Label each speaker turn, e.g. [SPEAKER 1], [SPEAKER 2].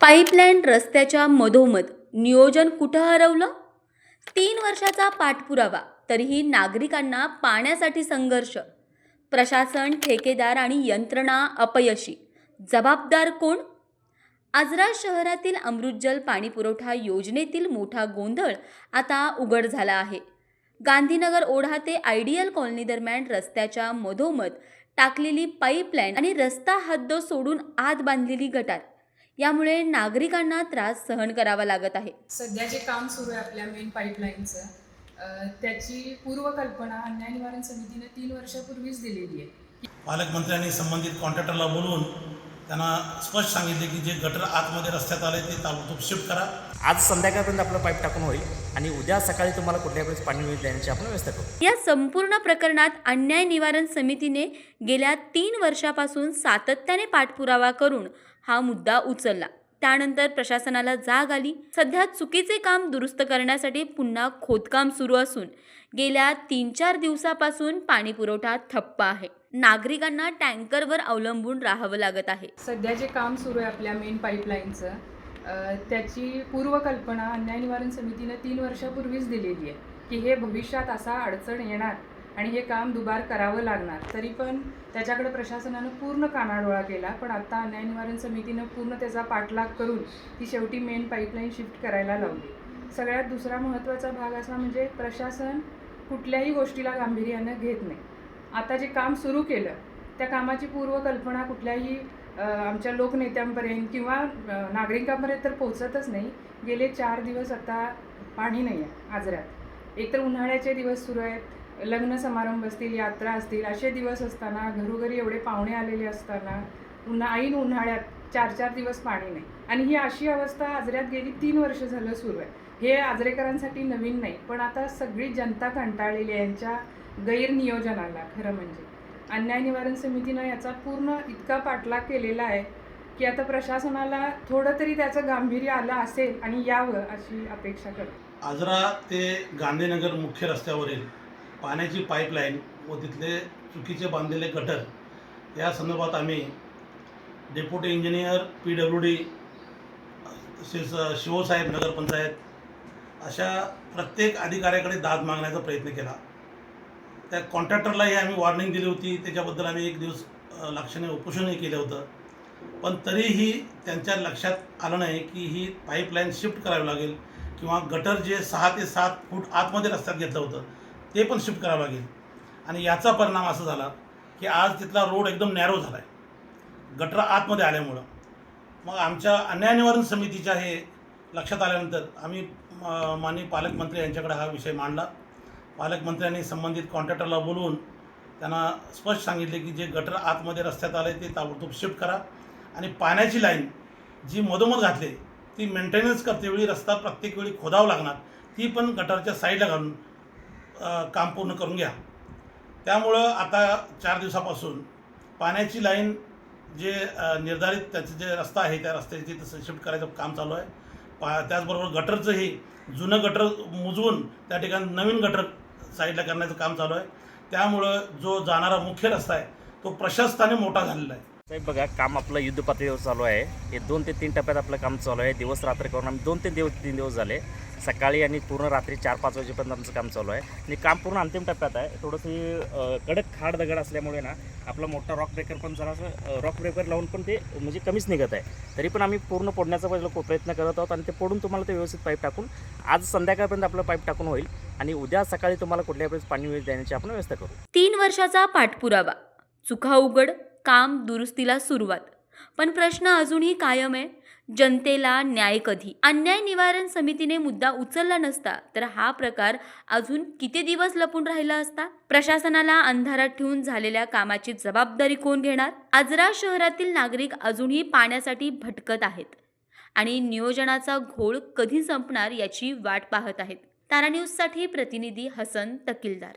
[SPEAKER 1] Pipeline रस्त्याच्या मधोमध नियोजन कुठं हरवलं? 3 वर्षाचा पाठपुरावा तरीही नागरिकांना पाण्यासाठी संघर्ष. प्रशासन, ठेकेदार आणि यंत्रणा अपयशी. जबाबदार कोण? आजरा शहरातील अमृतजल पाणीपुरवठा योजनेतील मोठा गोंधळ आता उघड झाला आहे. गांधीनगर ओढा ते आयडियल कॉलनी दरम्यान रस्त्याच्या मधोमध टाकलेली पाईपलाईन आणि रस्ता हद्द सोडून आत बांधलेली गटार यामुळे नागरिकांना त्रास सहन करावा लागत आहे.
[SPEAKER 2] सध्या जे काम सुरू आहे आपल्या मेन पाईपलाईनचं, त्याची पूर्वकल्पना अन्याय निवारण समितीने 3 वर्षापूर्वीच दिलेली आहे.
[SPEAKER 3] पालकमंत्र्यांनी संबंधित कॉन्ट्रॅक्टरला बोलवून त्यांना स्पष्ट सांगितले की जे गटर आतमध्ये रस्त्यात आले ते ताबडतोब शिफ्ट करा.
[SPEAKER 4] आज संध्याकाळपर्यंत आपलं पाईप टाकून होईल आणि उद्या सकाळी तुम्हाला कुठल्याही वेळेस पाणी मिळेल देण्याची आपण व्यवस्था करू.
[SPEAKER 1] या संपूर्ण प्रकरणात अन्याय निवारण समितीने गेल्या 3 वर्षापासून सातत्याने पाठपुरावा करून हा मुद्दा उचलला. त्यानंतर प्रशासनाला जाग आली. सध्या चुकीचे काम दुरुस्त करण्यासाठी पुन्हा खोदकाम सुरू असून गेल्या 3-4 दिवसापासून पाणी पुरवठा ठप्प आहे. नागरिकांना टँकरवर अवलंबून राहावं लागत आहे.
[SPEAKER 2] सध्या जे काम सुरू आहे आपल्या मेन पाईपलाईनचं, त्याची पूर्वकल्पना अन्याय निवारण समितीने 3 वर्षापूर्वीच दिलेली आहे की हे भविष्यात असा अडचण येणार आणि हे काम दुबार करावं लागणार. तरी पण त्याच्याकडे प्रशासनानं पूर्ण कानाडोळा केला. पण आता अन्याय निवारण समितीनं पूर्ण त्याचा पाठलाग करून ती शेवटी मेन पाईपलाईन शिफ्ट करायला लावली. सगळ्यात दुसरा महत्त्वाचा भाग असा म्हणजे प्रशासन कुठल्याही गोष्टीला गांभीर्यानं घेत नाही. आता जे काम सुरू केलं त्या कामाची पूर्वकल्पना कुठल्याही आमच्या लोकनेत्यांपर्यंत किंवा नागरिकांपर्यंत तर पोहोचतच नाही. गेले 4 दिवस आता पाणी नाही आहे आजऱ्यात. एकतर उन्हाळ्याचे दिवस सुरू आहेत, लग्न समारंभ असतील, यात्रा असतील, असे दिवस असताना, घरोघरी एवढे पाहुणे आलेले असताना ऐन उन्हाळ्यात 4-4 दिवस पाणी नाही. आणि ही अशी अवस्था आजऱ्यात गेली 3 वर्ष झालं सुरू आहे. हे आजरेकरांसाठी नवीन नाही, पण आता सगळी जनता कंटाळलेली आहे यांच्या गैरनियोजनाला. खरं म्हणजे अन्याय निवारण समितीनं याचा पूर्ण इतका पाठलाग केलेला आहे की आता प्रशासनाला थोडं तरी त्याचं गांभीर्य आलं असेल आणि यावं अशी अपेक्षा करतो.
[SPEAKER 3] आजरा ते गांधीनगर मुख्य रस्त्यावरील पाण्याची पाईपलाईन व तिथले चुकीचे बांधलेले गटर या संदर्भात आम्ही डेप्युटी इंजिनियर PWD शिवसाहेब नगरपंचायत अशा प्रत्येक अधिकाऱ्याकडे दाद मागण्याचा प्रयत्न केला. त्या कॉन्ट्रॅक्टरलाही आम्ही वॉर्निंग दिली होती. त्याच्याबद्दल आम्ही 1 दिवस लक्षणे उपोषणही केलं होतं. पण तरीही त्यांच्या लक्षात आलं नाही की ही पाईपलाईन शिफ्ट करावी लागेल किंवा गटर जे 6 ते 7 फूट आतमध्ये रस्त्यात घेतलं होतं ते पण शिफ्ट करावं लागेल. आणि याचा परिणाम असा झाला की आज तिथला रोड एकदम नॅरो झाला आहे गटर आतमध्ये आल्यामुळं. मग आमच्या अन्याय निवारण समितीच्या हे लक्षात आल्यानंतर आम्ही माननीय पालकमंत्री यांच्याकडे हा विषय मांडला. पालकमंत्र्यांनी संबंधित कॉन्ट्रॅक्टरला बोलवून त्यांना स्पष्ट सांगितले की जे गटर आतमध्ये रस्त्यात आले ते ताबडतोब शिफ्ट करा. आणि पाण्याची लाईन जी मधोमध घातली ती मेंटेनन्स करतेवेळी रस्ता प्रत्येक वेळी खोदावं लागणार, ती पण गटारच्या साईडला घालून काम पूर्ण करून घ्या. त्यामुळं आता 4 दिवसापासून पाण्याची लाईन जे निर्धारित त्याचं जे रस्ता आहे त्या रस्त्याची तसं शिफ्ट करायचं काम चालू आहे. त्याचबरोबर गटरचंही जुनं गटर मुजवून त्या ठिकाणी नवीन गटर साईडला करण्याचं काम चालू आहे. त्यामुळं जो जाणारा मुख्य रस्ता आहे तो प्रशस्ताने मोठा झालेला आहे.
[SPEAKER 4] साहेब बघा, काम आपलं युद्धपातळीवर चालू आहे. हे 2 ते 3 टप्प्यात आपलं काम चालू आहे. दिवस रात्र करून आम्ही 2 ते 3 दिवस झाले. सकाळी आणि पूर्ण रात्री 4-5 वाजेपर्यंत आमचं काम चालू आहे. आणि काम पूर्ण अंतिम टप्प्यात आहे. थोडंसं कडक खाड दगड असल्यामुळे ना आपला मोठा रॉक ब्रेकर पण जरासं रॉक ब्रेकर लावून पण ते म्हणजे कमीच निघत आहे. तरी पण आम्ही पूर्ण पोडण्याचा प्रयत्न करत आहोत आणि ते पोडून तुम्हाला ते व्यवस्थित पाईप टाकून आज संध्याकाळपर्यंत आपलं पाईप टाकून होईल आणि उद्या सकाळी तुम्हाला कुठल्याही वेळेस पाणी मिळेल देण्याची आपण व्यवस्था करू.
[SPEAKER 1] 3 वर्षाचा पाठपुरावा, चुका उघड, काम दुरुस्तीला सुरुवात. पण प्रश्न अजूनही कायम आहे, जनतेला न्याय कधी? अन्याय निवारण समितीने मुद्दा उचलला नसता तर हा प्रकार अजून किती दिवस लपून राहिला असता? प्रशासनाला अंधारात ठेवून झालेल्या कामाची जबाबदारी कोण घेणार? आजरा शहरातील नागरिक अजूनही पाण्यासाठी भटकत आहेत आणि नियोजनाचा घोळ कधी संपणार याची वाट पाहत आहेत. तारा न्यूजसाठी प्रतिनिधी हसन तकिलदार.